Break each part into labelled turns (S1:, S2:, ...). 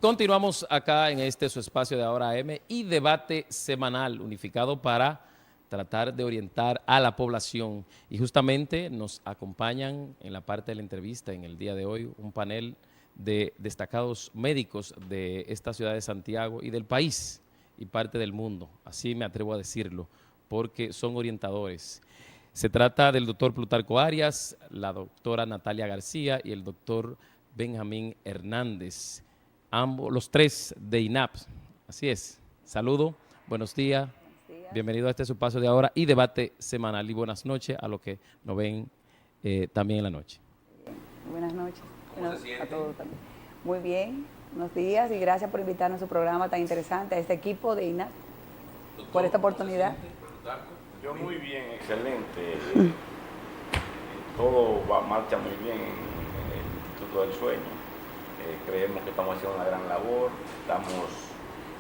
S1: Continuamos acá en este su espacio de Ahora M y debate semanal unificado para tratar de orientar a la población. Y justamente nos acompañan en la parte de la entrevista en el día de hoy un panel de destacados médicos de esta ciudad de Santiago y del país y parte del mundo. Así me atrevo a decirlo, porque son orientadores. Se trata del doctor Plutarco Arias, la doctora Natalia García y el doctor Benjamín Hernández. Ambos, los tres de INAP. Así es. Saludo, buenos días. Bienvenido a este su espacio de ahora y debate semanal. Y buenas noches a los que nos ven también en la noche.
S2: Buenas noches.
S1: ¿Cómo se siente?
S2: A todos también. Muy bien, buenos días y gracias por invitarnos a su programa tan interesante, a este equipo de INAP, por esta oportunidad.
S3: Yo muy bien, excelente. Todo marcha muy bien en el Instituto del Sueño. Creemos que estamos haciendo una gran labor, estamos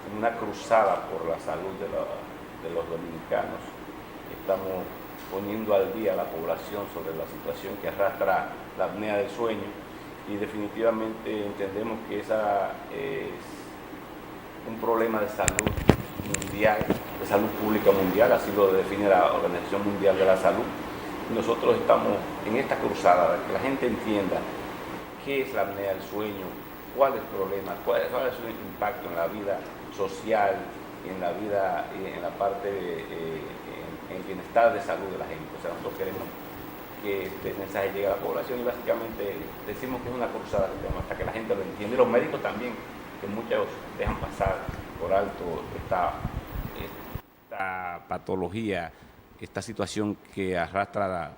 S3: en una cruzada por la salud de los dominicanos, estamos poniendo al día a la población sobre la situación que arrastra la apnea del sueño y definitivamente entendemos que esa es un problema de salud mundial, de salud pública mundial, así lo define la Organización Mundial de la Salud. Nosotros estamos en esta cruzada, que la gente entienda qué es la apnea del sueño, cuál es el problema, cuál es su impacto en la vida social, en la vida, en la parte, en el bienestar de salud de la gente. O sea, nosotros queremos que este mensaje llegue a la población y básicamente decimos que es una cruzada hasta que la gente lo entienda. Y los médicos también, que muchos dejan pasar por alto esta patología, esta situación que arrastra,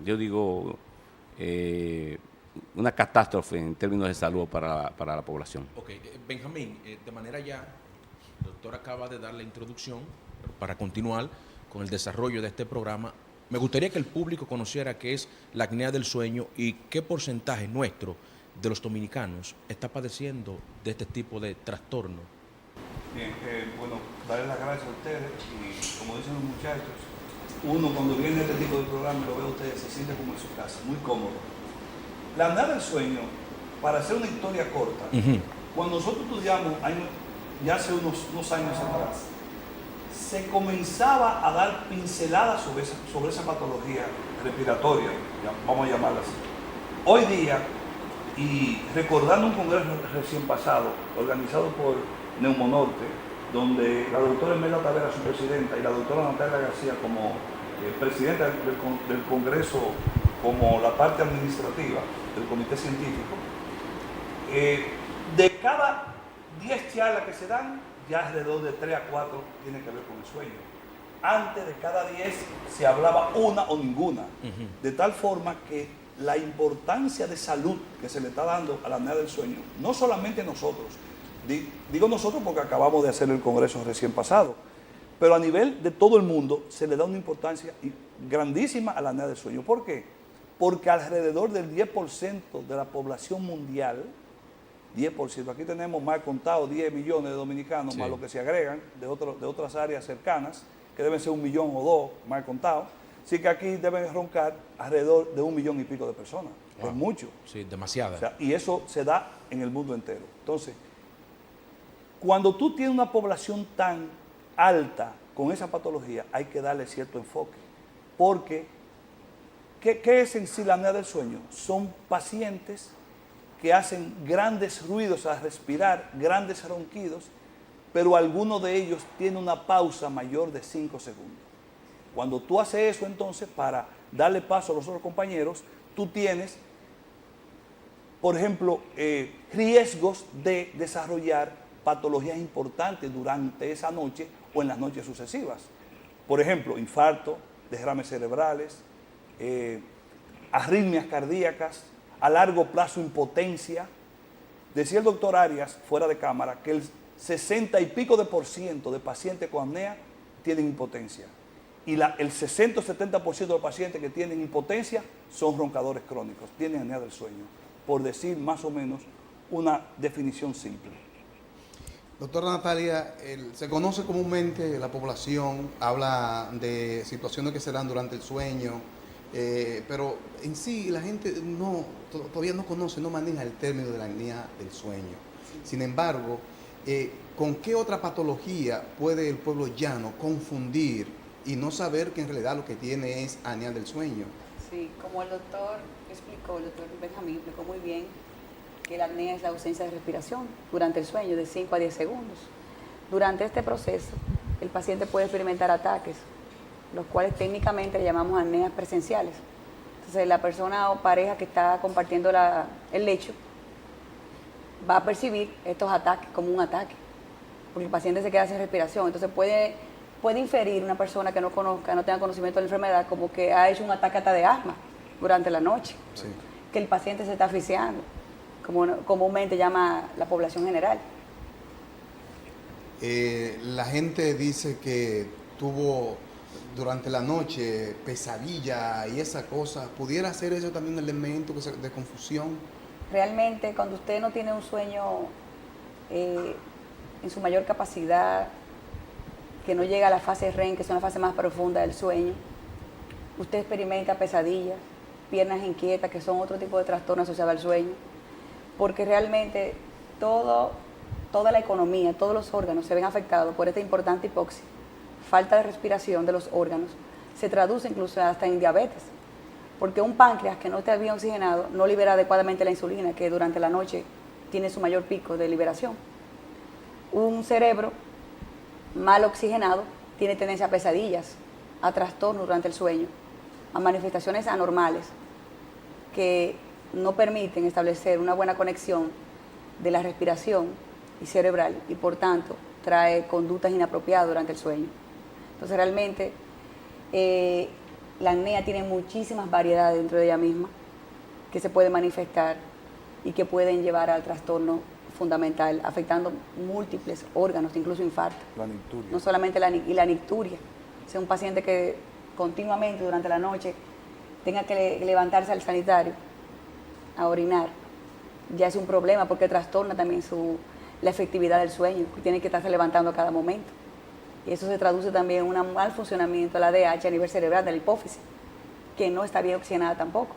S3: yo digo, una catástrofe en términos de salud para la población.
S4: Ok, Benjamín, de manera ya, el doctor acaba de dar la introducción, pero para continuar con el desarrollo de este programa, me gustaría que el público conociera qué es la apnea del sueño y qué porcentaje nuestro de los dominicanos está padeciendo de este tipo de trastorno.
S5: Bien, bueno, darles las gracias a ustedes y como dicen los muchachos, uno cuando viene a este tipo de programa y lo ve a ustedes se siente como en su casa, muy cómodo. La apnea del sueño, para hacer una historia corta, cuando nosotros estudiamos, ya hace unos años atrás, se comenzaba a dar pinceladas sobre esa patología respiratoria, vamos a llamarla así. Hoy día, y recordando un congreso recién pasado, organizado por Neumonorte, donde la doctora Imelda Tavera, su presidenta, y la doctora Natalia García como presidenta del congreso, como la parte administrativa del comité científico, de cada 10 charlas que se dan, ya alrededor de 3 a 4 tienen que ver con el sueño. Antes de cada 10 se hablaba una o ninguna, de tal forma que la importancia de salud que se le está dando a la apnea del sueño, no solamente nosotros, digo nosotros porque acabamos de hacer el congreso recién pasado, pero a nivel de todo el mundo se le da una importancia grandísima a la apnea del sueño. ¿Por qué? Porque alrededor del 10% de la población mundial, 10%, aquí tenemos más contado 10 millones de dominicanos, sí, más lo que se agregan de otras áreas cercanas, que deben ser 1 millón o 2 más contados, así que aquí deben roncar alrededor de 1 millón y pico de personas, wow, es mucho.
S4: Sí, demasiada.
S5: O sea, y eso se da en el mundo entero. Entonces, cuando tú tienes una población tan alta con esa patología, hay que darle cierto enfoque, porque ¿qué es en sí la apnea del sueño? Son pacientes que hacen grandes ruidos al respirar, grandes ronquidos, pero alguno de ellos tiene una pausa mayor de 5 segundos. Cuando tú haces eso, entonces, para darle paso a los otros compañeros, tú tienes, por ejemplo, riesgos de desarrollar patologías importantes durante esa noche o en las noches sucesivas. Por ejemplo, infarto, derrames cerebrales, arritmias cardíacas, a largo plazo impotencia. Decía el doctor Arias, fuera de cámara, que el 60 y pico de pacientes con apnea tienen impotencia. Y el 60 o 70% de los pacientes que tienen impotencia son roncadores crónicos, tienen apnea del sueño, por decir más o menos una definición simple.
S6: Doctora Natalia, se conoce comúnmente, la población habla de situaciones que se dan durante el sueño, pero en sí la gente todavía no conoce, no maneja el término de la apnea del sueño. Sin embargo, ¿con qué otra patología puede el pueblo llano confundir y no saber que en realidad lo que tiene es apnea del sueño?
S2: Sí, como el doctor explicó, el doctor Benjamín explicó muy bien que la apnea es la ausencia de respiración durante el sueño de 5 a 10 segundos. Durante este proceso, el paciente puede experimentar ataques, los cuales técnicamente le llamamos apneas presenciales. Entonces, la persona o pareja que está compartiendo el lecho va a percibir estos ataques como un ataque, porque el paciente se queda sin respiración. Entonces, puede inferir una persona que no conozca, no tenga conocimiento de la enfermedad, como que ha hecho un ataque hasta de asma durante la noche,
S6: Sí.
S2: que el paciente se está asfixiando, como comúnmente llama la población general.
S6: La gente dice que tuvo durante la noche pesadilla y esa cosa. ¿Pudiera ser eso también un elemento de confusión?
S2: Realmente, cuando usted no tiene un sueño en su mayor capacidad, que no llega a la fase REM, que es una fase más profunda del sueño, usted experimenta pesadillas, piernas inquietas, que son otro tipo de trastorno asociado al sueño, porque realmente toda la economía, todos los órganos se ven afectados por esta importante hipoxia, falta de respiración de los órganos, se traduce incluso hasta en diabetes, porque un páncreas que no está bien oxigenado no libera adecuadamente la insulina, que durante la noche tiene su mayor pico de liberación. Un cerebro mal oxigenado tiene tendencia a pesadillas, a trastornos durante el sueño, a manifestaciones anormales que no permiten establecer una buena conexión de la respiración y cerebral y por tanto trae conductas inapropiadas durante el sueño. Entonces realmente la apnea tiene muchísimas variedades dentro de ella misma que se pueden manifestar y que pueden llevar al trastorno fundamental, afectando múltiples órganos, incluso infarto.
S5: La nicturia.
S2: No solamente la nicturia. O sea, un paciente que continuamente durante la noche tenga que levantarse al sanitario a orinar, ya es un problema porque trastorna también la efectividad del sueño, que tiene que estarse levantando a cada momento. Y eso se traduce también en un mal funcionamiento de la ADH a nivel cerebral, de la hipófisis, que no está bien oxigenada tampoco.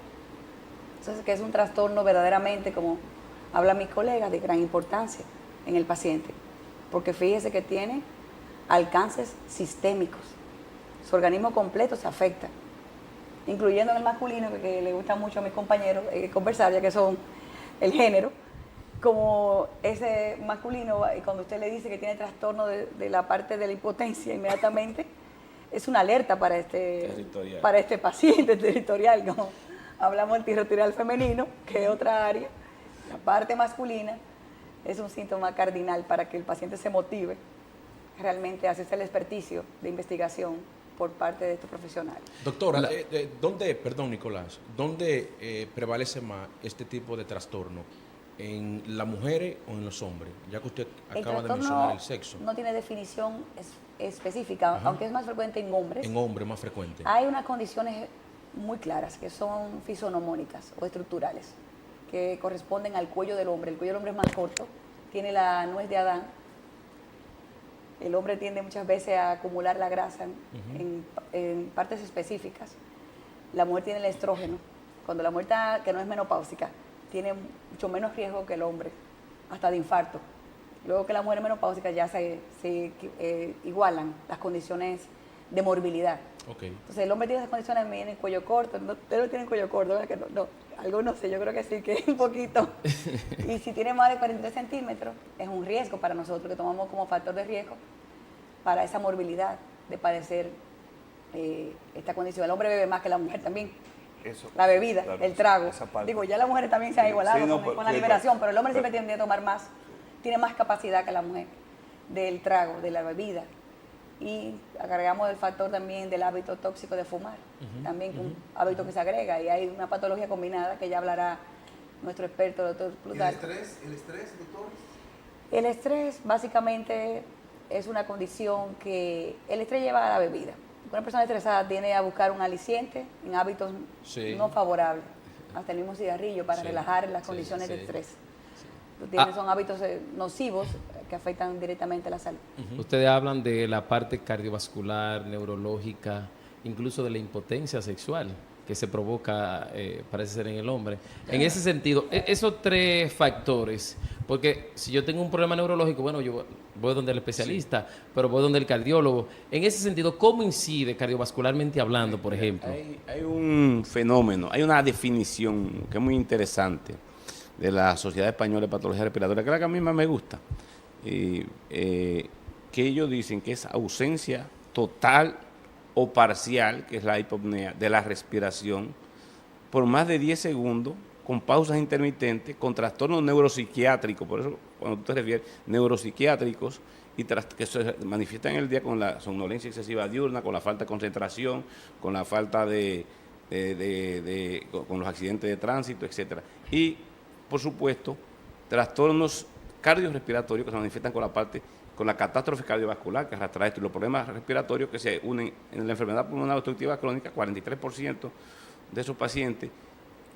S2: Entonces, que es un trastorno verdaderamente, como hablan mis colegas, de gran importancia en el paciente, porque fíjese que tiene alcances sistémicos. Su organismo completo se afecta, incluyendo en el masculino, que le gusta mucho a mis compañeros conversar, ya que son el género, como ese masculino, y cuando usted le dice que tiene trastorno de la parte de la impotencia, inmediatamente es una alerta para este paciente territorial, como hablamos del territorial femenino, que es otra área. La parte masculina es un síntoma cardinal para que el paciente se motive realmente a hacerse el experticio de investigación por parte de estos profesionales.
S4: Doctora, Nicolás, ¿dónde prevalece más este tipo de trastorno? ¿En las mujeres o en los hombres? Ya que usted acaba de mencionar el sexo.
S2: No tiene definición específica, ajá, aunque es más frecuente en hombres.
S4: En hombres más frecuente.
S2: Hay unas condiciones muy claras que son fisonomónicas o estructurales, que corresponden al cuello del hombre. El cuello del hombre es más corto, tiene la nuez de Adán. El hombre tiende muchas veces a acumular la grasa en partes específicas. La mujer tiene el estrógeno. Cuando la mujer que no es menopáusica, tiene mucho menos riesgo que el hombre, hasta de infarto. Luego que la mujer es menopáusica ya se igualan las condiciones de morbilidad.
S4: Okay.
S2: Entonces el hombre tiene esas condiciones, tiene cuello corto, ustedes no tienen cuello corto, ¿verdad? Que no, algunos sí, yo creo que sí, que un poquito. Y si tiene más de 43 centímetros, es un riesgo para nosotros, que tomamos como factor de riesgo para esa morbilidad de padecer esta condición. El hombre bebe más que la mujer también. Eso, la bebida, claro, el trago. Digo, ya las mujeres también se han igualado con la liberación, pero el hombre siempre tiende a tomar más, tiene más capacidad que la mujer del trago, de la bebida. Y agregamos el factor también del hábito tóxico de fumar, también un hábito que se agrega, y hay una patología combinada que ya hablará nuestro experto, doctor Plutarco.
S6: ¿El estrés, doctor?
S2: El estrés básicamente es una condición que el estrés lleva a la bebida. Una persona estresada tiene a buscar un aliciente en hábitos no favorables, hasta el mismo cigarrillo para relajar las condiciones de estrés. Son hábitos nocivos que afectan directamente la salud.
S1: Ustedes hablan de la parte cardiovascular, neurológica, incluso de la impotencia sexual que se provoca, parece ser en el hombre. En ese sentido, esos tres factores Porque si yo tengo un problema neurológico, bueno, yo voy donde el especialista, pero voy donde el cardiólogo. En ese sentido, ¿cómo incide cardiovascularmente hablando, por ejemplo?
S3: Hay un fenómeno, hay una definición que es muy interesante de la Sociedad Española de Patología Respiratoria, que es la que a mí más me gusta, que ellos dicen que es ausencia total o parcial, que es la hipopnea, de la respiración por más de 10 segundos, con pausas intermitentes, con trastornos neuropsiquiátricos, por eso cuando tú te refieres, neuropsiquiátricos, que se manifiestan en el día con la somnolencia excesiva diurna, con la falta de concentración, con la falta con los accidentes de tránsito, etcétera. Y, por supuesto, trastornos cardiorrespiratorios que se manifiestan con la catástrofe cardiovascular que arrastra esto, y los problemas respiratorios que se unen en la enfermedad pulmonar obstructiva crónica, 43% de esos pacientes,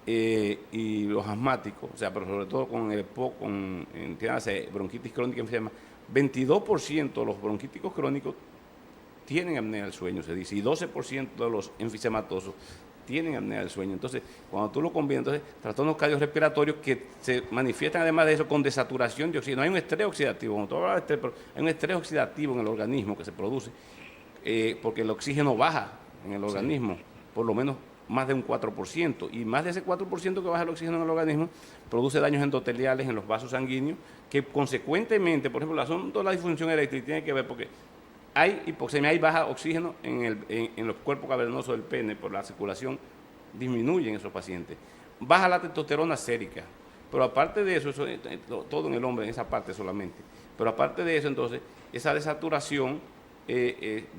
S3: y los asmáticos, o sea, pero sobre todo con el EPOC, entiéndase, bronquitis crónica enferma, 22% de los bronquíticos crónicos tienen apnea del sueño, se dice, y 12% de los enfisematosos tienen apnea del sueño. Entonces, cuando tú lo combinas, entonces, trastornos cardiorrespiratorios que se manifiestan además de eso con desaturación de oxígeno. Hay un estrés oxidativo, cuando tú hablas de estrés, pero hay un estrés oxidativo en el organismo que se produce, porque el oxígeno baja en el organismo, por lo menos más de un 4%, y más de ese 4% que baja el oxígeno en el organismo produce daños endoteliales en los vasos sanguíneos, que consecuentemente, por ejemplo, el asunto de la disfunción eréctil tiene que ver porque hay hipoxemia, hay baja oxígeno en los cuerpos cavernosos del pene, por la circulación disminuye en esos pacientes. Baja la testosterona sérica, pero aparte de eso, todo en el hombre, en esa parte solamente, pero aparte de eso, entonces, esa desaturación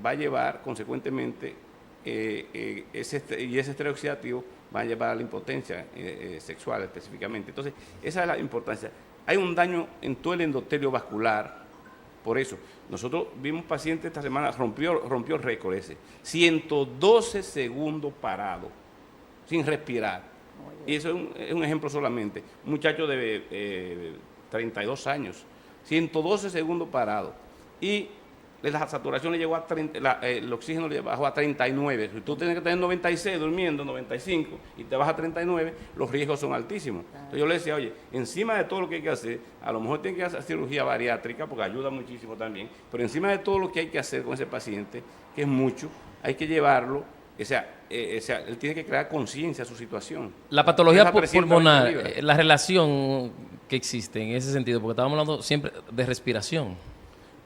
S3: va a llevar consecuentemente ese estrés oxidativo va a llevar a la impotencia sexual específicamente. Entonces, esa es la importancia. Hay un daño en todo el endotelio vascular, por eso. Nosotros vimos un paciente esta semana, rompió récord ese, 112 segundos parado, sin respirar. Y eso es un ejemplo solamente. Un muchacho de 32 años, 112 segundos parado. Y la saturación le llegó a 30, el oxígeno le bajó a 39. Si tú tienes que tener 96 durmiendo, 95, y te vas a 39, los riesgos son altísimos. Entonces yo le decía, oye, encima de todo lo que hay que hacer, a lo mejor tiene que hacer cirugía bariátrica, porque ayuda muchísimo también, pero encima de todo lo que hay que hacer con ese paciente, que es mucho, hay que llevarlo, o sea, él tiene que crear conciencia de su situación.
S1: La patología pulmonar, la relación que existe en ese sentido, porque estábamos hablando siempre de respiración.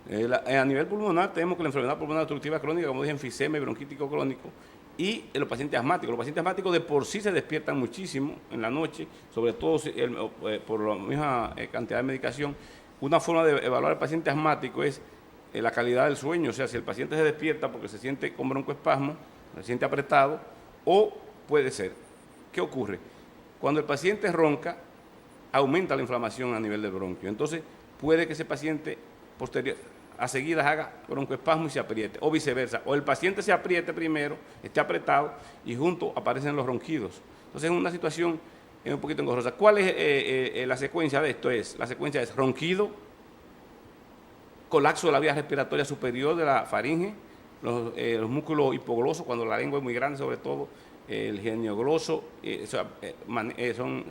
S3: A nivel pulmonar tenemos que la enfermedad pulmonar obstructiva crónica, como dije, enfisema y bronquítico crónico, y los pacientes asmáticos. Los pacientes asmáticos de por sí se despiertan muchísimo en la noche, sobre todo por la misma cantidad de medicación. Una forma de evaluar al paciente asmático es la calidad del sueño, o sea, si el paciente se despierta porque se siente con broncoespasmo, se siente apretado, o puede ser, ¿qué ocurre? Cuando el paciente ronca, aumenta la inflamación a nivel del bronquio. Entonces, puede que ese paciente a seguidas haga broncoespasmo y se apriete, o viceversa, o el paciente se apriete primero, esté apretado, y juntos aparecen los ronquidos. Entonces es una situación un poquito engorrosa. ¿Cuál es la secuencia de esto? La secuencia es ronquido, colapso de la vía respiratoria superior de la faringe, los músculos hipoglosos, cuando la lengua es muy grande, sobre todo el geniogloso, son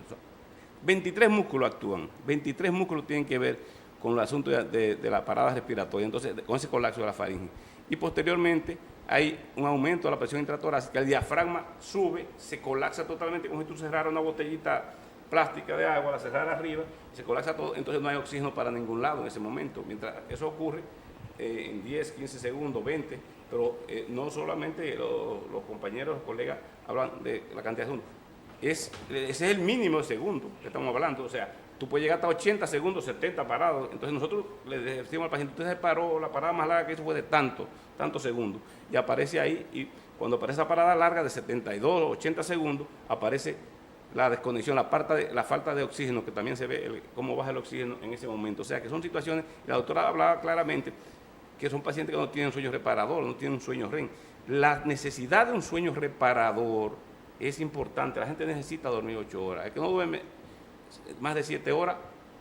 S3: 23 músculos actúan, 23 músculos tienen que ver con el asunto de la parada respiratoria, entonces con ese colapso de la faringe. Y posteriormente hay un aumento de la presión intratorácica, el diafragma sube, se colapsa totalmente, como si tú cerraras una botellita plástica de agua, la cerraras arriba, se colapsa todo, entonces no hay oxígeno para ningún lado en ese momento. Mientras eso ocurre en 10, 15 segundos, 20, pero no solamente los compañeros, los colegas hablan de la cantidad de segundos, ese es el mínimo de segundos que estamos hablando, o sea, tú puedes llegar hasta 80 segundos, 70 parados. Entonces nosotros le decimos al paciente, usted se paró, la parada más larga que hizo fue de tantos segundos. Y aparece ahí, y cuando aparece la parada larga de 72 o 80 segundos, aparece la desconexión, la falta de oxígeno, que también se ve cómo baja el oxígeno en ese momento. O sea, que son situaciones, la doctora hablaba claramente, que son pacientes que no tienen sueño reparador, no tienen un sueño REM. La necesidad de un sueño reparador es importante. La gente necesita dormir 8 horas. El que no duerme más de 7 horas,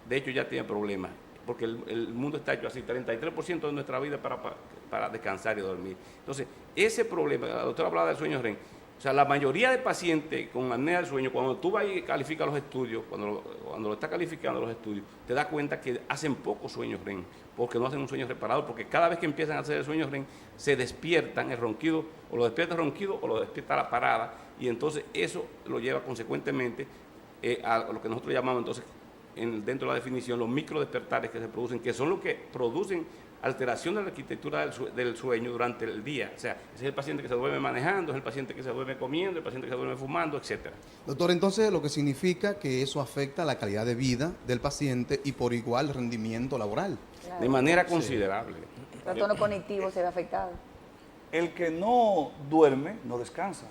S3: de hecho ya tiene problemas, porque el mundo está hecho así, 33% de nuestra vida para descansar y dormir. Entonces, ese problema, la doctora hablaba del sueño REM, O sea, la mayoría de pacientes con apnea del sueño, cuando tú vas y calificas los estudios, cuando lo estás calificando los estudios, te das cuenta que hacen pocos sueños REM, porque no hacen un sueño reparador, porque cada vez que empiezan a hacer el sueño REM, se despiertan el ronquido, o lo despierta el ronquido, o lo despierta la parada, y entonces eso lo lleva consecuentemente a lo que nosotros llamamos entonces, dentro de la definición, los microdespertares que se producen, que son los que producen alteración de la arquitectura del sueño durante el día. O sea, ese es el paciente que se duerme manejando, es el paciente que se duerme comiendo, el paciente que se duerme fumando, etc.
S6: Doctor, entonces lo que significa que eso afecta la calidad de vida del paciente y por igual el rendimiento laboral.
S2: Claro.
S3: De manera considerable.
S2: El trastorno cognitivo se ve afectado.
S5: El que no duerme, no descansa.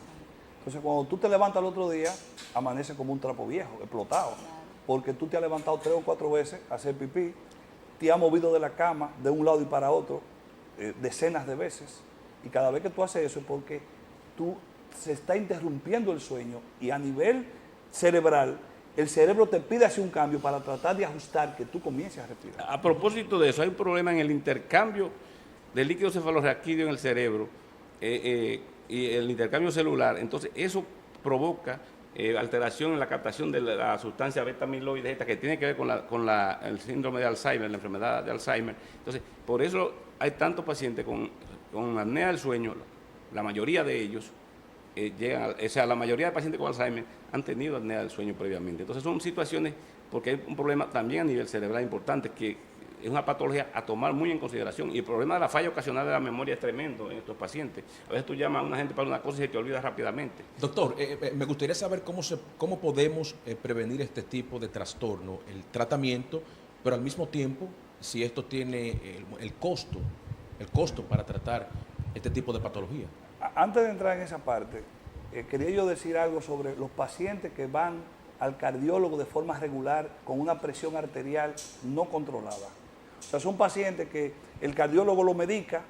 S5: Entonces, cuando tú te levantas el otro día, amanece como un trapo viejo, explotado. Porque tú te has levantado 3 o 4 veces a hacer pipí, te has movido de la cama de un lado y para otro decenas de veces. Y cada vez que tú haces eso es porque se está interrumpiendo el sueño y a nivel cerebral, el cerebro te pide hacer un cambio para tratar de ajustar que tú comiences a respirar.
S3: A propósito de eso, hay un problema en el intercambio del líquido cefalorraquídeo en el cerebro y el intercambio celular. Entonces, eso provoca alteración en la captación de la sustancia beta-amiloide esta, que tiene que ver con el síndrome de Alzheimer, la enfermedad de Alzheimer. Entonces, por eso hay tantos pacientes con apnea del sueño, la mayoría de ellos la mayoría de pacientes con Alzheimer han tenido apnea del sueño previamente. Entonces, son situaciones, porque hay un problema también a nivel cerebral importante, que es una patología a tomar muy en consideración. Y el problema de la falla ocasional de la memoria es tremendo en estos pacientes. A veces tú llamas a una gente para una cosa y se te olvida rápidamente.
S4: Doctor, me gustaría saber cómo podemos prevenir este tipo de trastorno, el tratamiento, pero al mismo tiempo, si esto tiene el costo para tratar este tipo de patología.
S5: Antes de entrar en esa parte, quería yo decir algo sobre los pacientes que van al cardiólogo de forma regular con una presión arterial no controlada. O sea, son pacientes que el cardiólogo lo medica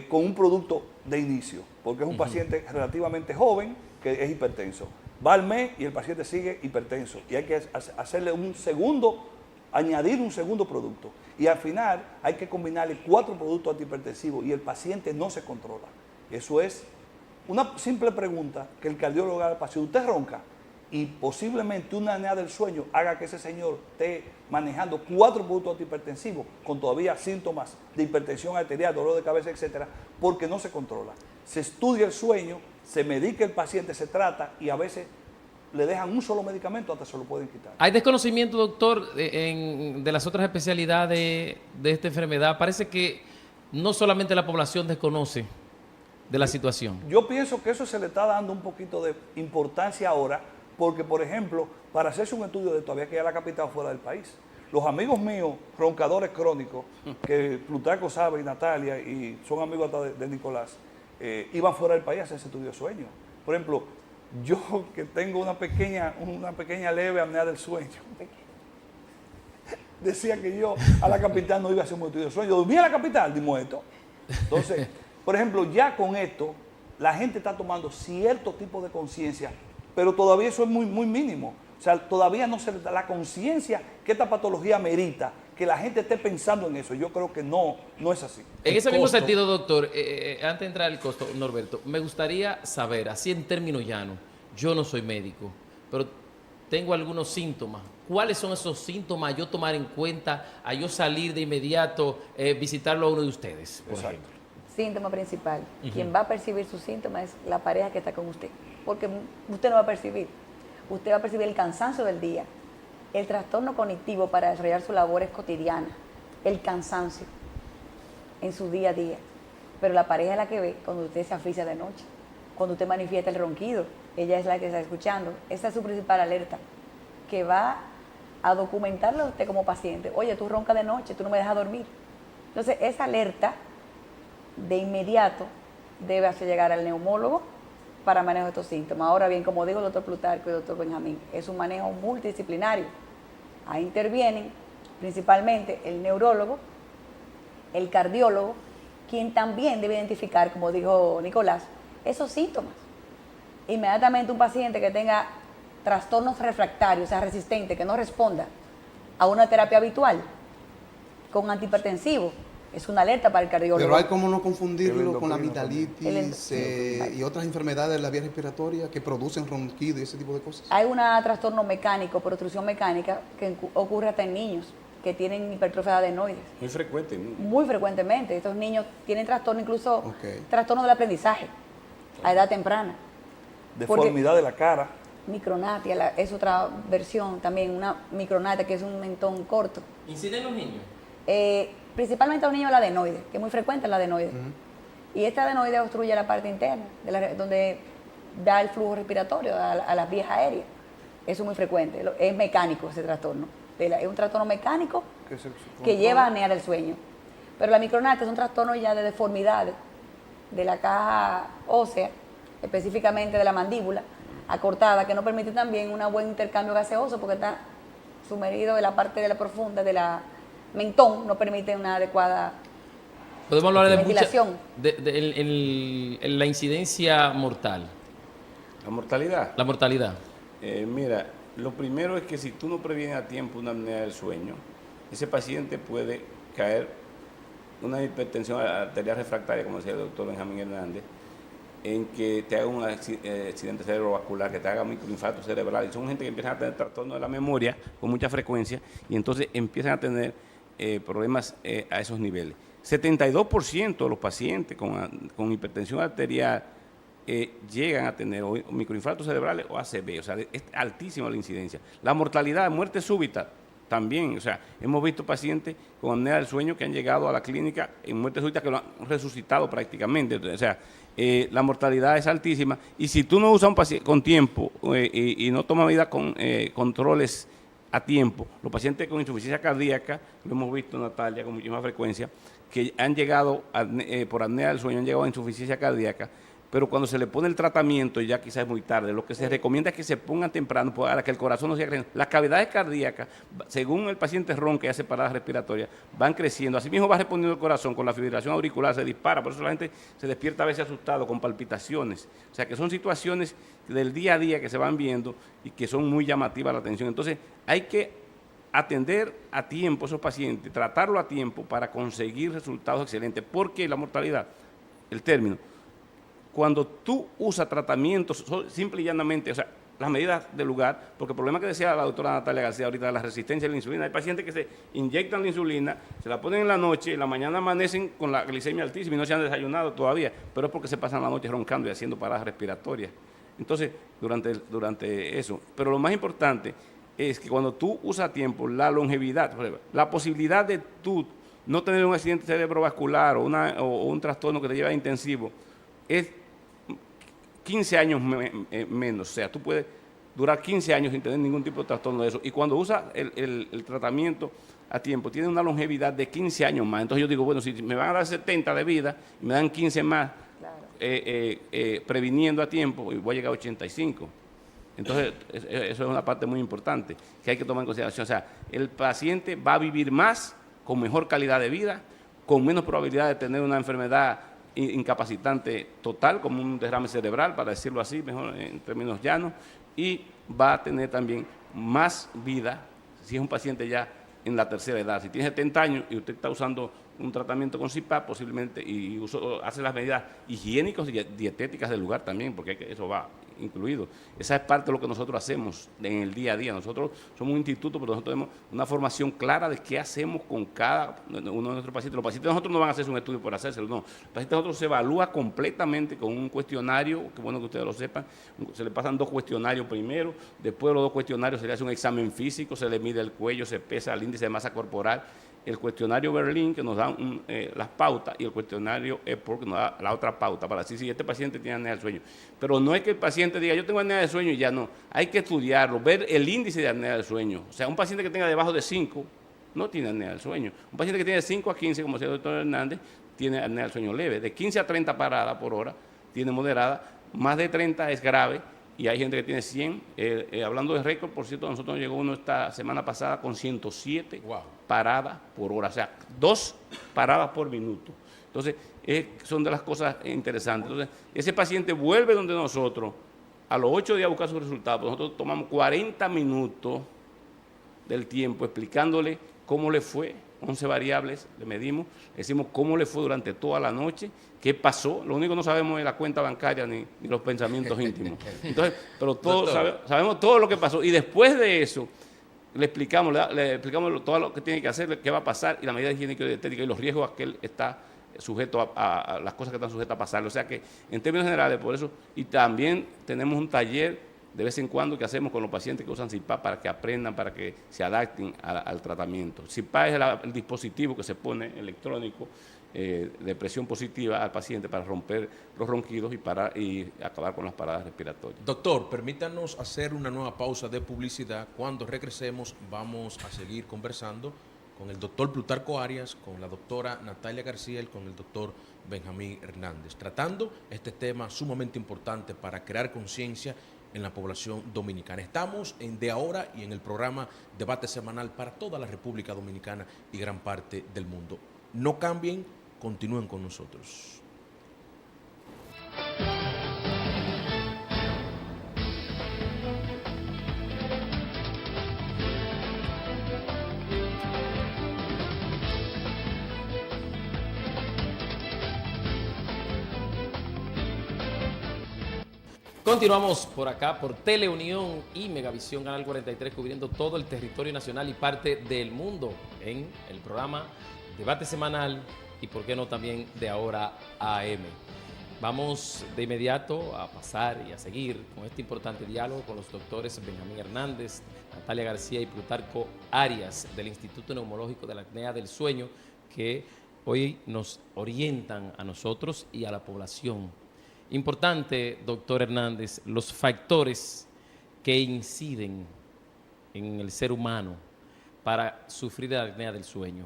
S5: con un producto de inicio, porque es un paciente relativamente joven que es hipertenso. Va al mes y el paciente sigue hipertenso y hay que hacerle añadir un segundo producto. Y al final hay que combinarle 4 productos antihipertensivos y el paciente no se controla. Eso es una simple pregunta que el cardiólogo haga al paciente. ¿Usted ronca? Y posiblemente una apnea del sueño haga que ese señor esté manejando 4 productos antihipertensivos con todavía síntomas de hipertensión arterial, dolor de cabeza, etcétera, porque no se controla. Se estudia el sueño, se medica el paciente, se trata y a veces le dejan un solo medicamento hasta se lo pueden quitar.
S1: ¿Hay desconocimiento, doctor, de las otras especialidades de esta enfermedad? Parece que no solamente la población desconoce de la situación.
S5: Yo pienso que eso se le está dando un poquito de importancia ahora, porque, por ejemplo, para hacerse un estudio de esto había que ir a la capital fuera del país. Los amigos míos, roncadores crónicos, que Plutarco sabe y Natalia, y son amigos hasta de Nicolás, iban fuera del país a hacer ese estudio de sueño. Por ejemplo, yo que tengo una pequeña leve apnea del sueño, decía que yo a la capital no iba a hacer un estudio de sueño. Dormía en la capital, dimos esto. Entonces, por ejemplo, ya con esto, la gente está tomando cierto tipo de conciencia, pero todavía eso es muy, muy mínimo. O sea, todavía no se le da la conciencia que esta patología merita, que la gente esté pensando en eso. Yo creo que no es así.
S1: En ese mismo sentido, doctor, antes de entrar al costo, Norberto, me gustaría saber, así en términos llanos, yo no soy médico, pero tengo algunos síntomas. ¿Cuáles son esos síntomas a yo tomar en cuenta, a yo salir de inmediato, visitarlo a uno de ustedes, por ejemplo?
S2: Síntoma principal. Quien va a percibir sus síntomas es la pareja que está con usted, porque usted no va a percibir. Usted va a percibir el cansancio del día, el trastorno cognitivo para desarrollar sus labores cotidianas, el cansancio en su día a día. Pero la pareja es la que ve cuando usted se asfixia de noche, cuando usted manifiesta el ronquido, ella es la que está escuchando. Esa es su principal alerta, que va a documentarle a usted como paciente. Oye, tú roncas de noche, tú no me dejas dormir. Entonces, esa alerta de inmediato debe hacer llegar al neumólogo para manejo de estos síntomas. Ahora bien, como dijo el doctor Plutarco y el doctor Benjamín, es un manejo multidisciplinario. Ahí intervienen principalmente el neurólogo, el cardiólogo, quien también debe identificar, como dijo Nicolás, esos síntomas. Inmediatamente un paciente que tenga trastornos refractarios, o sea, resistente, que no responda a una terapia habitual con antihipertensivos, Es una alerta para el cardiólogo.
S6: Pero hay como no
S5: El
S6: confundirlo con la
S5: endocrino
S6: amigdalitis y otras enfermedades de la vía respiratoria que producen ronquido y ese tipo de cosas.
S2: Hay un trastorno mecánico, por obstrucción mecánica, que ocurre hasta en niños que tienen hipertrofia de adenoides.
S3: Muy frecuente.
S2: Muy frecuentemente. Estos niños tienen trastorno, incluso
S6: Ok.
S2: trastorno del aprendizaje, a edad temprana.
S5: Deformidad de la cara.
S2: Micronatia, es otra versión también, una micronatia que es un mentón corto.
S1: ¿Inciden los niños?
S2: Principalmente a los niños la adenoide, que es muy frecuente la adenoide. Y esta adenoide obstruye la parte interna, donde da el flujo respiratorio a las vías aéreas. Eso es muy frecuente. Es mecánico ese trastorno. Es un trastorno mecánico que lleva a apnea del sueño. Pero la micronatia es un trastorno ya de deformidades de la caja ósea, específicamente de la mandíbula, acortada, que no permite también un buen intercambio gaseoso porque está sumergido en la parte de la profunda de la mentón, no permite una adecuada
S1: Podemos hablar de
S2: ventilación.
S1: la incidencia mortal,
S3: La mortalidad.
S1: la mortalidad.
S3: Mira, lo primero es que si tú no previenes a tiempo una apnea del sueño, ese paciente puede caer una hipertensión arterial refractaria, como decía el doctor Benjamín Hernández, en que te haga un accidente cerebrovascular, que te haga microinfarto cerebral. Y son gente que empieza a tener trastorno de la memoria con mucha frecuencia y entonces empiezan a tener problemas a esos niveles. 72% de los pacientes con hipertensión arterial llegan a tener microinfartos cerebrales o ACV, o sea, es altísima la incidencia. La mortalidad, muerte súbita, también, o sea, hemos visto pacientes con apnea del sueño que han llegado a la clínica en muerte súbita que lo han resucitado prácticamente, o sea, la mortalidad es altísima y si tú no usas un paciente con tiempo y no tomas medidas con controles a tiempo, los pacientes con insuficiencia cardíaca, lo hemos visto, Natalia, con muchísima frecuencia, que han llegado por apnea del sueño, han llegado a insuficiencia cardíaca, pero cuando se le pone el tratamiento ya quizás es muy tarde. Lo que se recomienda es que se pongan temprano para que el corazón no siga creciendo. Las cavidades cardíacas, según el paciente ronca y hace paradas respiratorias, van creciendo. Asimismo va respondiendo el corazón con la fibrilación auricular, se dispara, por eso la gente se despierta a veces asustado, con palpitaciones. O sea que son situaciones del día a día que se van viendo y que son muy llamativas la atención. Entonces hay que atender a tiempo a esos pacientes, tratarlo a tiempo para conseguir resultados excelentes, porque la mortalidad, el término, cuando tú usas tratamientos, simple y llanamente, o sea, las medidas del lugar, porque el problema que decía la doctora Natalia García ahorita de la resistencia a la insulina, hay pacientes que se inyectan la insulina, se la ponen en la noche, y en la mañana amanecen con la glicemia altísima y no se han desayunado todavía, pero es porque se pasan la noche roncando y haciendo paradas respiratorias. Entonces, durante eso, pero lo más importante es que cuando tú usas a tiempo la longevidad, la posibilidad de tú no tener un accidente cerebrovascular o un trastorno que te lleva a intensivo, es 15 años menos, o sea, tú puedes durar 15 años sin tener ningún tipo de trastorno de eso. Y cuando usas el tratamiento a tiempo, tiene una longevidad de 15 años más. Entonces yo digo, bueno, si me van a dar 70 de vida y me dan 15 más, claro, previniendo a tiempo, y voy a llegar a 85. Entonces, eso es una parte muy importante que hay que tomar en consideración. O sea, el paciente va a vivir más, con mejor calidad de vida, con menos probabilidad de tener una enfermedad incapacitante total, como un derrame cerebral, para decirlo así, mejor en términos llanos, y va a tener también más vida si es un paciente ya en la tercera edad. Si tiene 70 años y usted está usando un tratamiento con CPAP, posiblemente, y hace las medidas higiénicas y dietéticas del lugar también, porque eso va incluido. Esa es parte de lo que nosotros hacemos en el día a día. Nosotros somos un instituto, pero nosotros tenemos una formación clara de qué hacemos con cada uno de nuestros pacientes. Los pacientes de nosotros no van a hacer un estudio por hacérselo, no. Los pacientes de nosotros se evalúa completamente con un cuestionario, que bueno que ustedes lo sepan, se le pasan 2 cuestionarios primero, después de los 2 cuestionarios se le hace un examen físico, se le mide el cuello, se pesa el índice de masa corporal, el cuestionario Berlín, que nos da las pautas, y el cuestionario EPOR, que nos da la otra pauta, para decir si este paciente tiene apnea del sueño. Pero no es que el paciente diga, yo tengo apnea del sueño y ya no. Hay que estudiarlo, ver el índice de apnea del sueño. O sea, un paciente que tenga debajo de 5 no tiene apnea del sueño. Un paciente que tiene de 5 a 15, como decía el doctor Hernández, tiene apnea del sueño leve. De 15 a 30 paradas por hora tiene moderada, más de 30 es grave, y hay gente que tiene 100. Hablando de récord, por cierto, nosotros llegó uno esta semana pasada con 107 paradas por hora, o sea, 2 paradas por minuto. Entonces, son de las cosas interesantes. Entonces, ese paciente vuelve donde nosotros a los 8 días a buscar sus resultados. Nosotros tomamos 40 minutos del tiempo explicándole cómo le fue 11 variables, le medimos, le decimos cómo le fue durante toda la noche, qué pasó. Lo único que no sabemos es la cuenta bancaria ni los pensamientos íntimos. Entonces, pero sabemos todo lo que pasó. Y después de eso, le explicamos todo lo que tiene que hacer, qué va a pasar, y la medida higiénica y dietética y los riesgos a que él está sujeto a las cosas que están sujetas a pasarle. O sea que, en términos generales, por eso, y también tenemos un taller de vez en cuando que hacemos con los pacientes que usan CIPAP para que aprendan, para que se adapten al tratamiento. CIPAP es el dispositivo que se pone electrónico de presión positiva al paciente para romper los ronquidos y acabar con las paradas respiratorias.
S4: Doctor, permítanos hacer una nueva pausa de publicidad. Cuando regresemos vamos a seguir conversando con el doctor Plutarco Arias, con la doctora Natalia García y con el doctor Benjamín Hernández, tratando este tema sumamente importante para crear conciencia en la población dominicana. Estamos en De Ahora y en el programa Debate Semanal para toda la República Dominicana y gran parte del mundo. No cambien, continúen con nosotros.
S1: Continuamos por acá, por Teleunión y Megavisión Canal 43, cubriendo todo el territorio nacional y parte del mundo en el programa Debate Semanal y, por qué no, también De Ahora AM. Vamos de inmediato a pasar y a seguir con este importante diálogo con los doctores Benjamín Hernández, Natalia García y Plutarco Arias del Instituto Neumológico de la Apnea del Sueño, que hoy nos orientan a nosotros y a la población. Importante, doctor Hernández, los factores que inciden en el ser humano para sufrir de la apnea del sueño.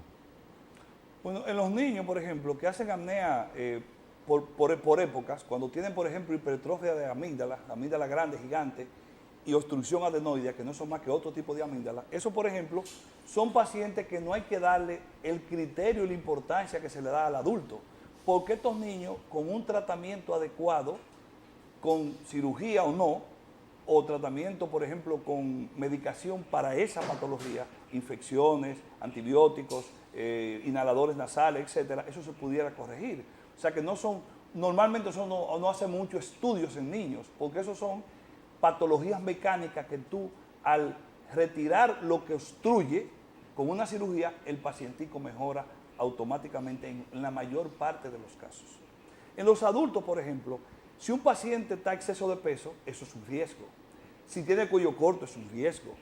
S5: Bueno, en los niños, por ejemplo, que hacen apnea por épocas, cuando tienen, por ejemplo, hipertrofia de amígdala grande, gigante, y obstrucción adenoidea, que no son más que otro tipo de amígdala, eso, por ejemplo, son pacientes que no hay que darle el criterio y la importancia que se le da al adulto. Porque estos niños, con un tratamiento adecuado, con cirugía o no, o tratamiento, por ejemplo, con medicación para esa patología, infecciones, antibióticos, inhaladores nasales, etcétera, eso se pudiera corregir. O sea que normalmente eso no hace muchos estudios en niños, porque eso son patologías mecánicas que tú, al retirar lo que obstruye con una cirugía, el pacientico mejora automáticamente en la mayor parte de los casos. En los adultos, por ejemplo, si un paciente está a exceso de peso, eso es un riesgo. Si tiene cuello corto, es un riesgo.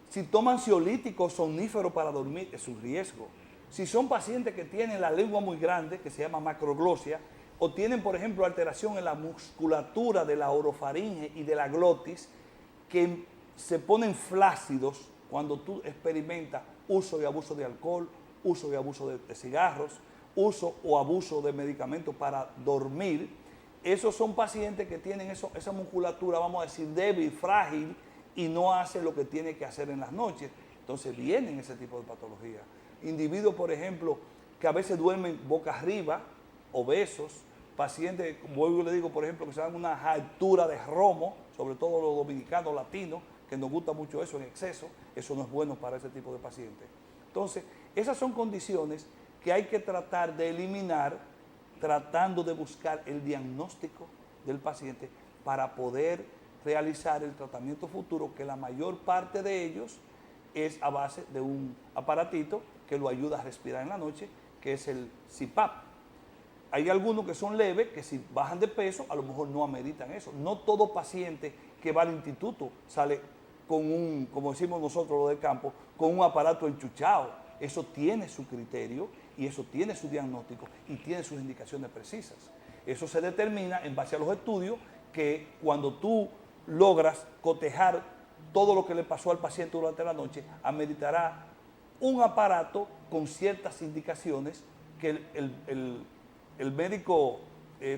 S5: Si toma ansiolíticos somníferos para dormir, es un riesgo. Si son pacientes que tienen la lengua muy grande, que se llama macroglosia, o tienen, por ejemplo, alteración en la musculatura de la orofaringe y de la glotis, que se ponen flácidos cuando tú experimentas uso y abuso de alcohol, uso y abuso de cigarros, uso o abuso de medicamentos para dormir. Esos son pacientes que tienen esa musculatura, vamos a decir, débil, frágil, y no hacen lo que tiene que hacer en las noches. Entonces vienen ese tipo de patologías. Individuos, por ejemplo, que a veces duermen boca arriba, obesos, pacientes, como yo le digo, por ejemplo, que se dan una altura de romo, sobre todo los dominicanos, latinos, que nos gusta mucho eso en exceso. Eso no es bueno para ese tipo de pacientes. Entonces, esas son condiciones que hay que tratar de eliminar, tratando de buscar el diagnóstico del paciente para poder realizar el tratamiento futuro, que la mayor parte de ellos es a base de un aparatito que lo ayuda a respirar en la noche, que es el CPAP. Hay algunos que son leves, que si bajan de peso, a lo mejor no ameritan eso. No todo paciente que va al instituto sale con un, como decimos nosotros los del campo, con un aparato enchuchado. Eso tiene su criterio y eso tiene su diagnóstico y tiene sus indicaciones precisas. Eso se determina en base a los estudios, que cuando tú logras cotejar todo lo que le pasó al paciente durante la noche, ameritará un aparato con ciertas indicaciones que el médico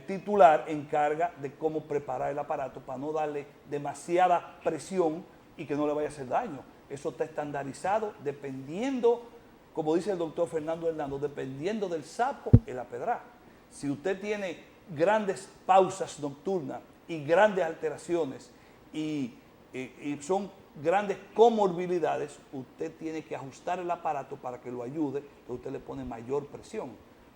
S5: titular encarga de cómo preparar el aparato para no darle demasiada presión y que no le vaya a hacer daño. Eso está estandarizado dependiendo, como dice el doctor Fernando Hernando, dependiendo del sapo en la pedra. Si usted tiene grandes pausas nocturnas y grandes alteraciones y son grandes comorbilidades, usted tiene que ajustar el aparato para que lo ayude, que usted le pone mayor presión.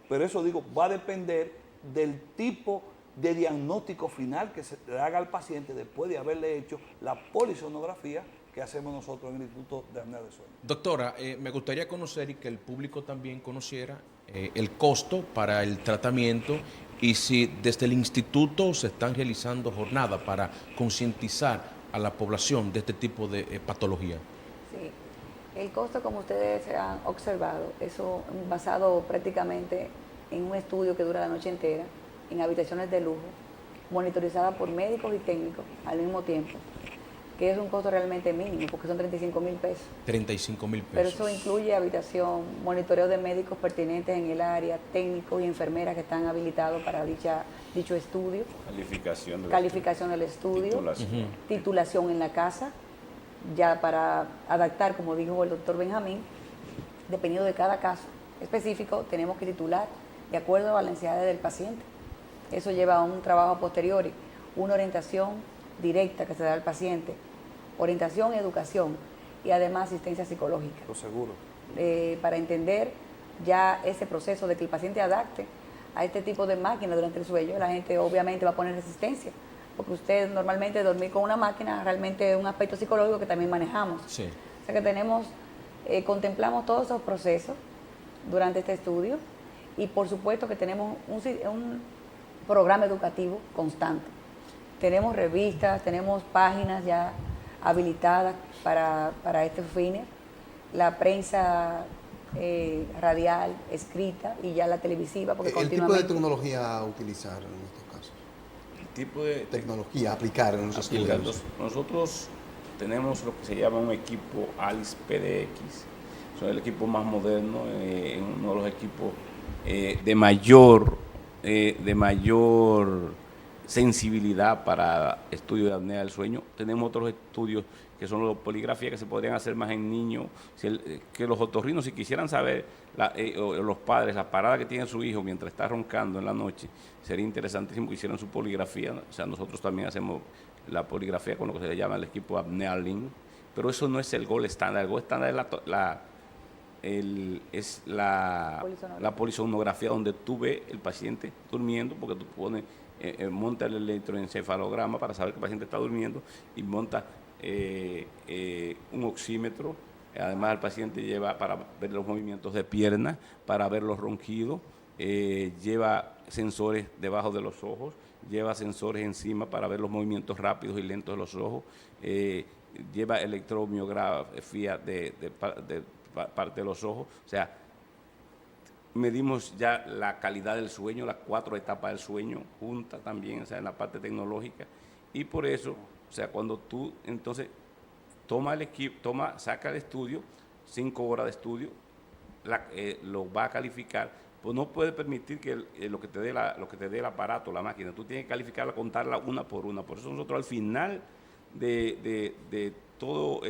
S5: Pero eso, digo, va a depender del tipo de diagnóstico final que se le haga al paciente después de haberle hecho la polisonografía que hacemos nosotros en el Instituto de Apnea del Sueño.
S4: Doctora, me gustaría conocer y que el público también conociera el costo para el tratamiento y si desde el instituto se están realizando jornadas para concientizar a la población de este tipo de patología.
S2: Sí, el costo, como ustedes han observado, eso basado prácticamente en un estudio que dura la noche entera, en habitaciones de lujo, monitorizada por médicos y técnicos al mismo tiempo, que es un costo realmente mínimo, porque son 35.000 pesos.
S4: 35.000 pesos.
S2: Pero eso incluye habitación, monitoreo de médicos pertinentes en el área, técnicos y enfermeras que están habilitados para dicho estudio, calificación del estudio, titulación en la casa, ya para adaptar, como dijo el doctor Benjamín, dependiendo de cada caso específico, tenemos que titular de acuerdo a la necesidad del paciente. Eso lleva a un trabajo posteriori, una orientación directa que se da al paciente, orientación, educación y además asistencia psicológica.
S5: Lo seguro.
S2: Para entender ya ese proceso de que el paciente adapte a este tipo de máquina durante el sueño, la gente obviamente va a poner resistencia, porque usted normalmente dormir con una máquina realmente es un aspecto psicológico que también manejamos.
S4: Sí.
S2: O sea que tenemos, contemplamos todos esos procesos durante este estudio y por supuesto que tenemos un programa educativo constante. Tenemos revistas, tenemos páginas ya habilitadas para estos fines, la prensa radial, escrita y ya la televisiva, porque
S6: ¿El tipo de tecnología a utilizar en estos casos?
S3: El tipo de
S6: Tecnología a aplicar en los estudios.
S3: Nosotros tenemos lo que se llama un equipo ALICE PDX. Son el equipo más moderno, uno de los equipos de mayor sensibilidad para estudios de apnea del sueño. Tenemos otros estudios que son los poligrafías que se podrían hacer más en niños, que los otorrinos, si quisieran saber, o los padres, la parada que tiene su hijo mientras está roncando en la noche, sería interesantísimo que hicieran su poligrafía. O sea, nosotros también hacemos la poligrafía con lo que se le llama el equipo Apnea Link, pero eso no es el gold estándar. El gold estándar es la polisonografía, donde tú ves el paciente durmiendo, porque tú pones, monta el electroencefalograma para saber que el paciente está durmiendo y monta un oxímetro. Además, el paciente lleva para ver los movimientos de pierna, para ver los ronquidos, lleva sensores debajo de los ojos, lleva sensores encima para ver los movimientos rápidos y lentos de los ojos, lleva electromiografía de parte de los ojos. O sea, medimos ya la calidad del sueño, las 4 etapas del sueño juntas también, o sea, en la parte tecnológica. Y por eso, o sea, cuando tú entonces saca el estudio, 5 horas de estudio, lo va a calificar, pues no puede permitir que lo que te dé el aparato, la máquina, tú tienes que calificarla, contarla una por una. Por eso nosotros al final de todo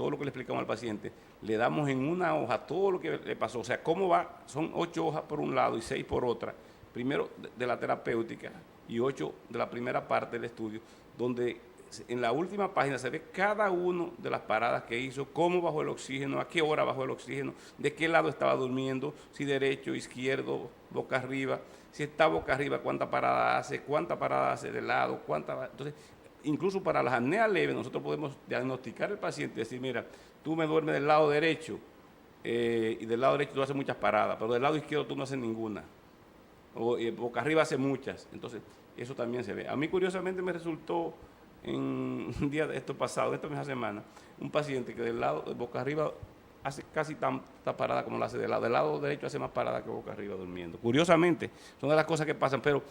S3: lo que le explicamos al paciente, le damos en una hoja todo lo que le pasó. O sea, cómo va, son 8 hojas por un lado y 6 por otra, primero de la terapéutica y 8 de la primera parte del estudio, donde en la última página se ve cada una de las paradas que hizo, cómo bajó el oxígeno, a qué hora bajó el oxígeno, de qué lado estaba durmiendo, si derecho, izquierdo, boca arriba, si está boca arriba, cuánta parada hace de lado, entonces, incluso para las apneas leves, nosotros podemos diagnosticar al paciente y decir, mira, tú me duermes del lado derecho y del lado derecho tú haces muchas paradas, pero del lado izquierdo tú no haces ninguna. O boca arriba hace muchas. Entonces, eso también se ve. A mí, curiosamente, me resultó en un día de esto pasado, de esta misma semana, un paciente que del lado de boca arriba hace casi tanta parada como la hace del lado derecho hace más parada que boca arriba durmiendo. Curiosamente, son de las cosas que pasan, pero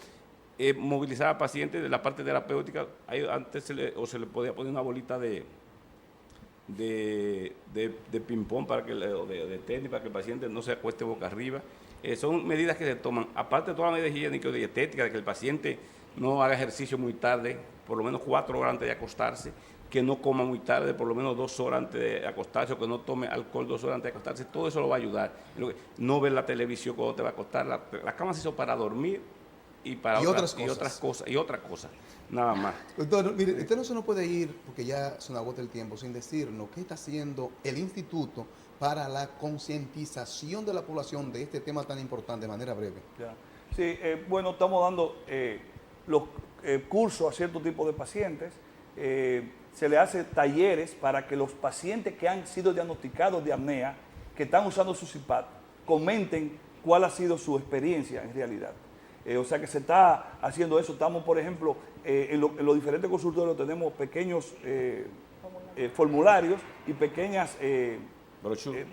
S3: movilizar al paciente de la parte terapéutica, antes se le podía poner una bolita de ping-pong de tenis para que el paciente no se acueste boca arriba. Son medidas que se toman, aparte de todas las medidas higiénicas y dietéticas, de que el paciente no haga ejercicio muy tarde, por lo menos 4 horas antes de acostarse, que no coma muy tarde, por lo menos 2 horas antes de acostarse, o que no tome alcohol 2 horas antes de acostarse. Todo eso lo va a ayudar. No ver la televisión cuando te va a acostar. La cama se hizo para dormir y para
S6: Y
S3: otras
S6: otras
S3: cosas, y otra cosa, nada más.
S6: Doctor, mire, usted no se nos puede ir, porque ya se nos agota el tiempo, sin decirnos qué está haciendo el instituto para la concientización de la población de este tema tan importante, de manera breve.
S5: Ya. Sí, bueno, estamos dando los cursos a cierto tipo de pacientes. Se le hace talleres para que los pacientes que han sido diagnosticados de apnea, que están usando su CPAP, comenten cuál ha sido su experiencia en realidad. O sea que se está haciendo eso. Estamos, por ejemplo, en los diferentes consultorios tenemos pequeños formularios y pequeñas brochures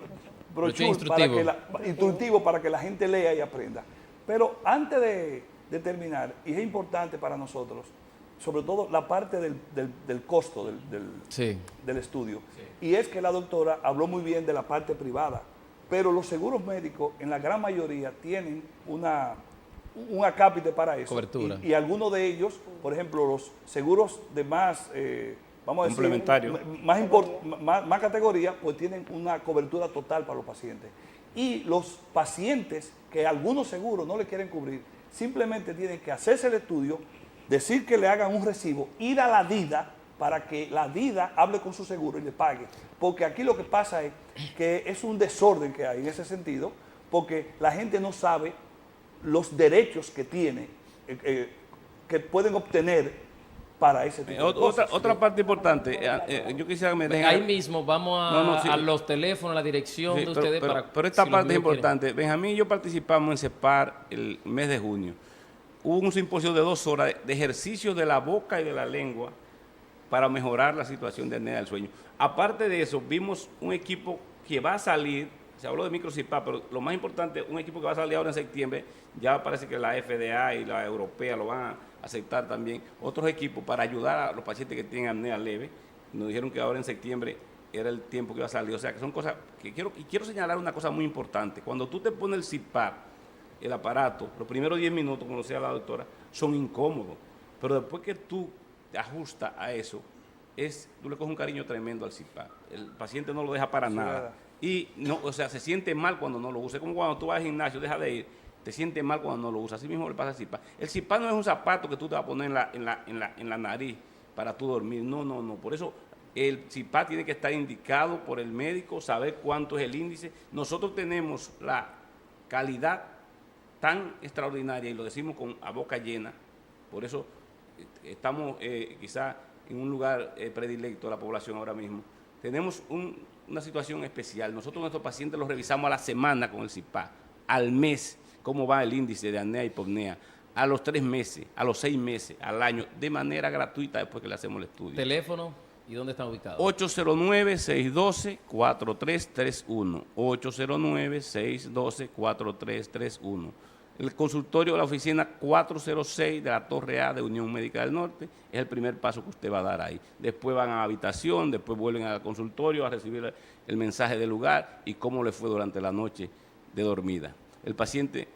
S5: instructivos para que la gente lea y aprenda. Pero antes de terminar, y es importante para nosotros, sobre todo la parte del costo del estudio, y es que la doctora habló muy bien de la parte privada, pero los seguros médicos en la gran mayoría tienen un acápite para eso.
S1: Cobertura.
S5: Y algunos de ellos, por ejemplo, los seguros de más, vamos a decir,
S3: Complementario.
S5: más categoría, pues tienen una cobertura total para los pacientes. Y los pacientes que algunos seguros no le quieren cubrir, simplemente tienen que hacerse el estudio, decir que le hagan un recibo, ir a la DIDA para que la DIDA hable con su seguro y le pague. Porque aquí lo que pasa es que es un desorden que hay en ese sentido, porque la gente no sabe los derechos que tiene, que pueden obtener para ese tipo de cosas.
S3: Otra parte importante, yo quisiera que me dejen...
S1: Ahí mismo vamos a los teléfonos, la dirección de ustedes.
S3: Pero esta
S1: si
S3: parte es
S1: los amigos
S3: importante. Benjamín y yo participamos en CEPAR el mes de junio. Hubo un simposio de 2 horas de ejercicios de la boca y de la lengua para mejorar la situación de apnea del sueño. Aparte de eso, vimos un equipo que va a salir, se habló de micro-CPAP, pero lo más importante, un equipo que va a salir ahora en septiembre, ya parece que la FDA y la europea lo van a aceptar también, otros equipos para ayudar a los pacientes que tienen apnea leve. Nos dijeron que ahora en septiembre era el tiempo que iba a salir, o sea que son cosas que quiero señalar una cosa muy importante. Cuando tú te pones el CPAP, el aparato, los primeros 10 minutos, como decía la doctora, son incómodos, pero después que tú te ajustas a eso, tú le coges un cariño tremendo al CPAP. El paciente no lo deja para nada.
S5: Verdad.
S3: Y no, o sea, se siente mal cuando no lo usa. Es como cuando tú vas al gimnasio, deja de ir, te sientes mal cuando no lo usas. Así mismo le pasa al CPAP. El CPAP no es un zapato que tú te vas a poner en la nariz para tú dormir. No. Por eso el CPAP tiene que estar indicado por el médico, saber cuánto es el índice. Nosotros tenemos la calidad tan extraordinaria, y lo decimos a boca llena, por eso estamos quizá en un lugar predilecto de la población ahora mismo. Tenemos una situación especial. Nosotros nuestros pacientes los revisamos a la semana con el CPAP, al mes, cómo va el índice de apnea y hipopnea, a los 3 meses, a los 6 meses, al año, de manera gratuita después que le hacemos el estudio.
S1: ¿Teléfono y dónde están ubicados?
S3: 809-612-4331. 809-612-4331. El consultorio de la oficina 406 de la Torre A de Unión Médica del Norte es el primer paso que usted va a dar ahí. Después van a la habitación, después vuelven al consultorio a recibir el mensaje del lugar y cómo le fue durante la noche de dormida. El paciente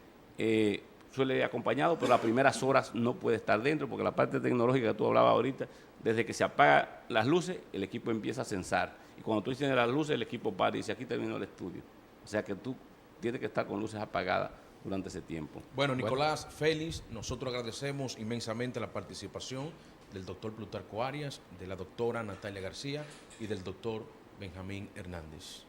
S3: suele ir acompañado, pero las primeras horas no puede estar dentro porque la parte tecnológica que tú hablabas ahorita, desde que se apagan las luces, el equipo empieza a censar. Y cuando tú tienes las luces, el equipo para y dice, aquí terminó el estudio. O sea que tú tienes que estar con luces apagadas durante ese tiempo.
S4: Bueno, Nicolás, Félix, nosotros agradecemos inmensamente la participación del doctor Plutarco Arias, de la doctora Natalia García y del doctor Benjamín Hernández.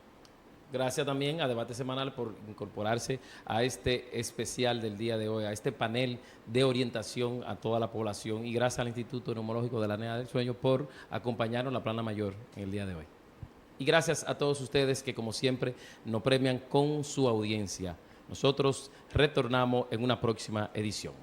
S1: Gracias también a Debate Semanal por incorporarse a este especial del día de hoy, a este panel de orientación a toda la población, y gracias al Instituto Neumológico de la apnea del sueño por acompañarnos en la plana mayor en el día de hoy. Y gracias a todos ustedes que, como siempre, nos premian con su audiencia. Nosotros retornamos en una próxima edición.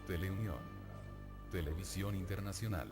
S7: Teleunión, Televisión Internacional.